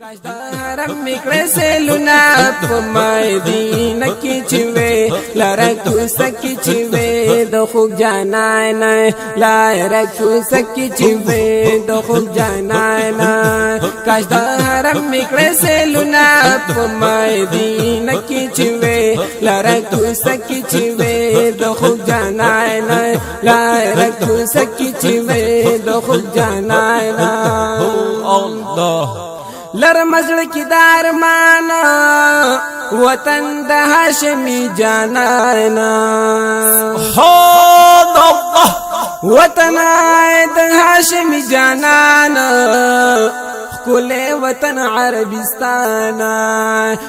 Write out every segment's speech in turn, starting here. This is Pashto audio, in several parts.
کاش د حرم میکړه سیلونه په مدینه کې چې وې لاره کوڅه کې چې وې د خوږ جانان لاره کوڅه کې چې وې د خوږ جانان کاش د حرم میکړه سیلونه په مدینه کې چې وې لاره کوڅه کې چې وې د خوږ جانان لاره کوڅه کې چې وې د خوږ جانان الله لر مزل کی دارمانا وطن د هاشمی جانانا حد الله وطن د هاشمی جانانا کل وطن عربستانا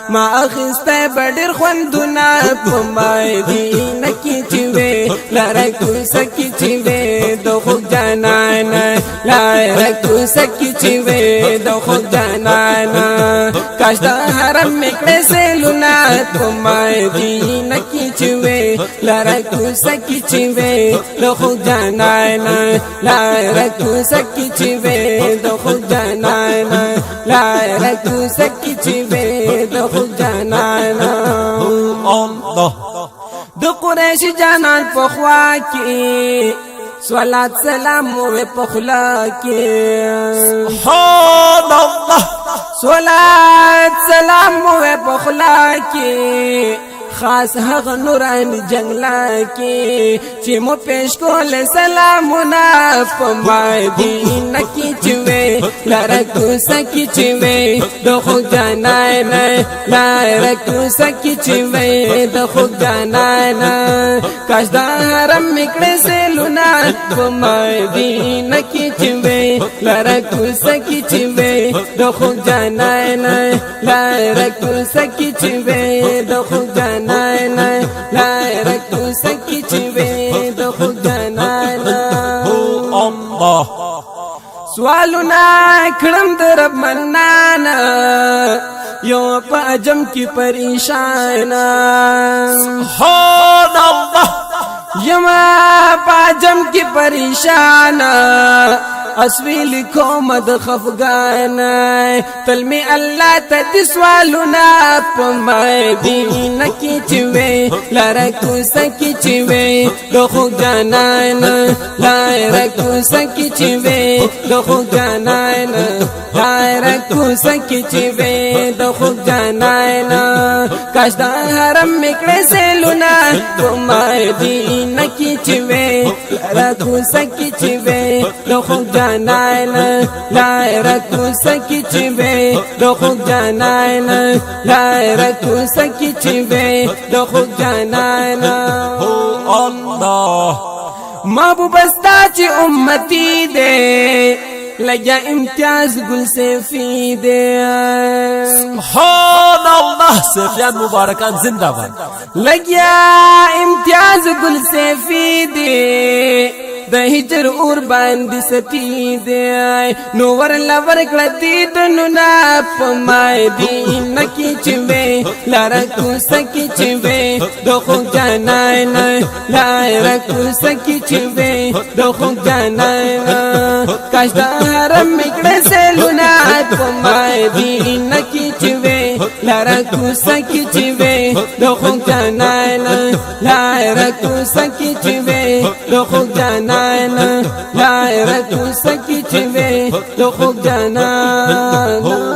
ما اخسته بدر خوندنا په مدینه کې چې وې لاره کوڅه کې چې وې د خوږ جانان لاره کوڅه کې چې وې د خوږ جانان کاش د حرم میکړه سیلونه په مدینه کې چې وې لاره کوڅه کې چې وې د خوږ جانان لاره کوڅه کې چې وې د خوږ جانان لاره کوڅه کې چې وې د خوږ جانان الله د قریش جانان په خوا کې صلوات سلام وې په خلا کې حد الله صلوات سلام وې په خلا کې خاص هغه نوران جنگلا کې چې مو پېښ کول سلامونه په مدینه کې چې وې لاره کوڅه کې چې وې د خوږ جانان لاره کوڅه کې چې وې د خوږ جانان کاش د حرم میکړه سیلونه په مدینه کې چې وې لاره کوڅه کې چې وې د خوږ جانان لاره کوڅه کې چې وې د خوږ جانان لاره کوڅه کې چې وې د خوږ جانان الله سوالونه کړم د رب منان یو په عجم کې پریشان حد الله یما په عجم کې پریشان اسویل کوم د خفغان تل می الله ته د سوالونه په مدینه کې چې وې لاره کوڅه کې چې وې د خوږ جانان لاره کوڅه کې چې وې د خوږ جانان لاره کوڅه کې چې وې د خوږ جانان کاش د حرم میکړه سیلونه په مدینه کې چې وې لاره کوڅه کې چې وې د خوږ جانان لاره کوڅه کې چې وې د خوږ جانان لاره کوڅه کې چې وې د خوږ جانان الله محبوب استا چې امتی دې لګیا امتیاز گل سیفی دے سبحان الله سفیان مبارکان زندہ باد لګیا امتیاز گل سیفی دے د هجر اور باندې ستی دی نو ور لور کړتی دنو نا په مدینه کې چې وې لاره کوڅه کې چې وې د خوږ جانان لاره کوڅه کې چې وې د خوږ جانان کاش د حرم میکړه سیلونه په مدینه کې چې وې لاره کوڅه کې چې وې د خوږ جانان لاره کوڅه کې چې وې د خوږ جانان لاره کوڅه کې چې وې د خوږ جانان